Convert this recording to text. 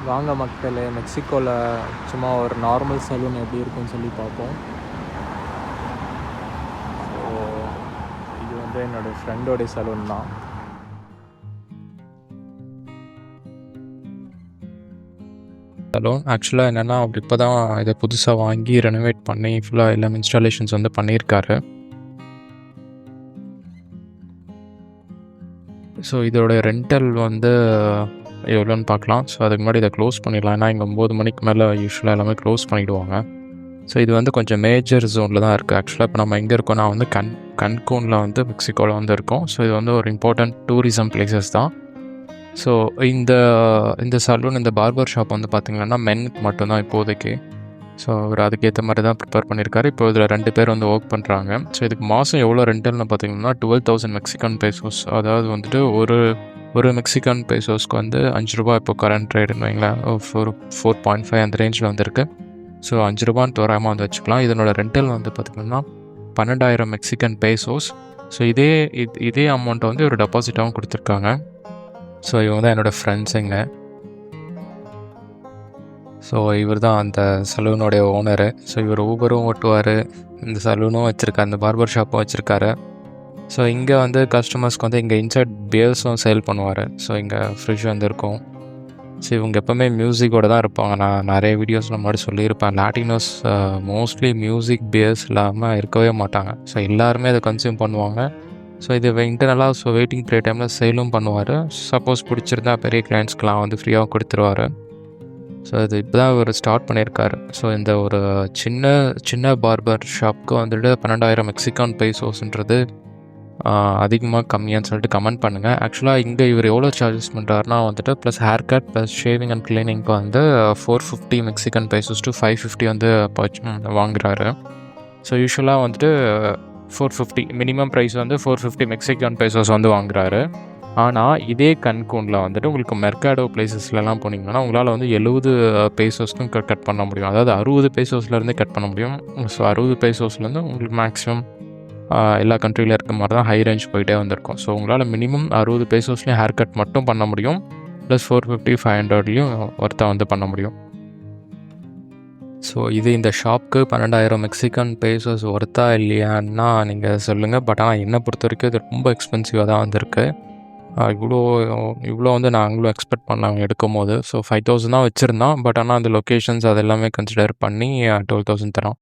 வாங்க மக்களே, மெக்சிகோவில் சும்மா ஒரு நார்மல் சலூன் எப்படி இருக்குன்னு சொல்லி பார்ப்போம். ஸோ இது வந்து என்னோடய ஃப்ரெண்டோடைய சலூன் தான். சலூன் ஆக்சுவலாக என்னென்னா அவர் இப்போ தான் இதை புதுசாக வாங்கி ரெனோவேட் பண்ணி ஃபுல்லாக எல்லாம் இன்ஸ்டாலேஷன்ஸ் வந்து பண்ணியிருக்காரு. ஸோ இதோடைய ரெண்டல் வந்து எவ்வளோன்னு பார்க்கலாம். ஸோ அதுக்கு முன்னாடி இதை க்ளோஸ் பண்ணிடலாம். ஏன்னா இங்கே 9 மணிக்கு மேலே யூஸ்வலாக எல்லாமே க்ளோஸ் பண்ணிவிடுவாங்க. ஸோ இது வந்து கொஞ்சம் மேஜர் ஜோனில் தான் இருக்குது. ஆக்சுவலாக இப்போ நம்ம எங்கே இருக்கோம்னா வந்து கன்கூனில் வந்து மெக்சிகோவில் வந்து இருக்கோம். ஸோ இது வந்து ஒரு இம்பார்ட்டண்ட் டூரிசம் பிளேசஸ் தான். ஸோ இந்த சலூன், இந்த பார்பர் ஷாப் வந்து பார்த்திங்கன்னா மென்னுக்கு மட்டும்தான் இப்போதைக்கு. ஸோ அவர் அதுக்கேற்ற மாதிரி தான் ப்ரிப்பேர் பண்ணியிருக்காரு. இப்போ இதில் 2 பேர் வந்து ஒர்க் பண்ணுறாங்க. ஸோ இதுக்கு மாதம் எவ்வளோ ரெண்டல்னு பார்த்திங்கன்னா 12,000 மெக்சிகன் பேசோஸ். அதாவது வந்துட்டு ஒரு மெக்சிகன் பேசோஸ்க்கு வந்து $5 இப்போ கரண்ட் ரேட்டுன்னு வைங்களேன், 4.5 அந்த ரேஞ்சில் வந்துருக்கு. ஸோ $5 தோராயமாக வந்து வச்சுக்கலாம். இதனோட ரெண்டல் வந்து பார்த்திங்கன்னா 12,000 மெக்சிகன் பேசோஸ். ஸோ இதே அமௌண்ட்டை வந்து ஒரு டெபாசிட்டாகவும் கொடுத்துருக்காங்க. ஸோ இவங்க தான் என்னோடய ஃப்ரெண்ட்ஸுங்க. ஸோ இவர் தான் அந்த சலூனோடைய ஓனரு. ஸோ இவர் ஊபரும் ஓட்டுவார், இந்த சலூனும் வச்சுருக்காரு, இந்த பார்பர் ஷாப்பும் வச்சுருக்காரு. ஸோ இங்கே வந்து கஸ்டமர்ஸ்க்கு வந்து இங்கே இன்சைட் பியர்ஸும் சேல் பண்ணுவார். ஸோ இங்கே ஃப்ரிட்ஜ் வந்து இருக்கும். ஸோ இவங்க எப்போவுமே மியூசிக்கோடு தான் இருப்பாங்க. நான் நிறைய வீடியோஸில் முன்னாடி சொல்லியிருப்பேன், லாட்டினோஸ் மோஸ்ட்லி மியூசிக் பியர்ஸ் இல்லாமல் இருக்கவே மாட்டாங்க. ஸோ எல்லாருமே அதை கன்சியூம் பண்ணுவாங்க. ஸோ இது இன்டர்னலாக வெயிட்டிங் பீரியட் டைமில் சேலும் பண்ணுவார். சப்போஸ் பிடிச்சிருந்தா பெரிய கிளைண்ட்ஸ்க்கெலாம் வந்து ஃப்ரீயாக கொடுத்துருவார். ஸோ இது இப்போ தான் ஒரு ஸ்டார்ட் பண்ணியிருக்காரு. ஸோ இந்த ஒரு சின்ன பார்பர் ஷாப்புக்கு வந்துட்டு 12,000 மெக்சிகன் பேசோஸ்ன்றது அதிகமாக கம்மியான்னு சொல்லிட்டு கமெண்ட் பண்ணுங்கள். ஆக்சுவலாக இங்கே இவர் எவ்வளோ சார்ஜஸ் பண்ணுறாருனா வந்துட்டு plus haircut plus shaving and கிளீனிங்க்கு வந்து 450 மெக்சிகன் பேசோஸ் to 550 வந்து வாங்குறாரு. ஸோ யூஸ்வலாக வந்துட்டு 450 மினிமம் ப்ரைஸ் வந்து 450 மெக்சிகன் பேசோஸ் வந்து வாங்குறாரு. ஆனால் இதே கன்கூனில் வந்துட்டு உங்களுக்கு மெர்காடோ பிளேசஸ்லலாம் போனீங்கன்னா உங்களால் வந்து 70 பேசோஸ்க்கும் கட் பண்ண முடியும். அதாவது 60 பேசோஸ்லேருந்தே கட் பண்ண முடியும். ஸோ 60 பேசோஸ்லேருந்து உங்களுக்கு மேக்ஸிமம் எல்லா கண்ட்ரியில் இருக்க மாதிரி தான் ஹை ரேஞ்ச் போயிட்டே வந்திருக்கும். ஸோ உங்களால் மினிமம் 60 பேசோஸ்லேயும் ஹேர் கட் மட்டும் பண்ண முடியும். ப்ளஸ் 450 500லையும் ஒருத்தா வந்து பண்ண முடியும். ஸோ இந்த ஷாப்புக்கு 12,000 மெக்சிகன் பேசோஸ் ஒர்த்தா இல்லையான்னா நீங்கள் சொல்லுங்கள். பட் ஆனால் என்னை பொறுத்த வரைக்கும் இது ரொம்ப எக்ஸ்பென்சிவாக தான் வந்திருக்கு. இவ்வளோ வந்து நாங்களும் எக்ஸ்பெக்ட் பண்ணாங்க எடுக்கும் போது. ஸோ 5,000 தான் வச்சுருந்தான். பட் ஆனால் அந்த லொக்கேஷன்ஸ் அது எல்லாமே கன்சிடர் பண்ணி 12,000 தரோம்.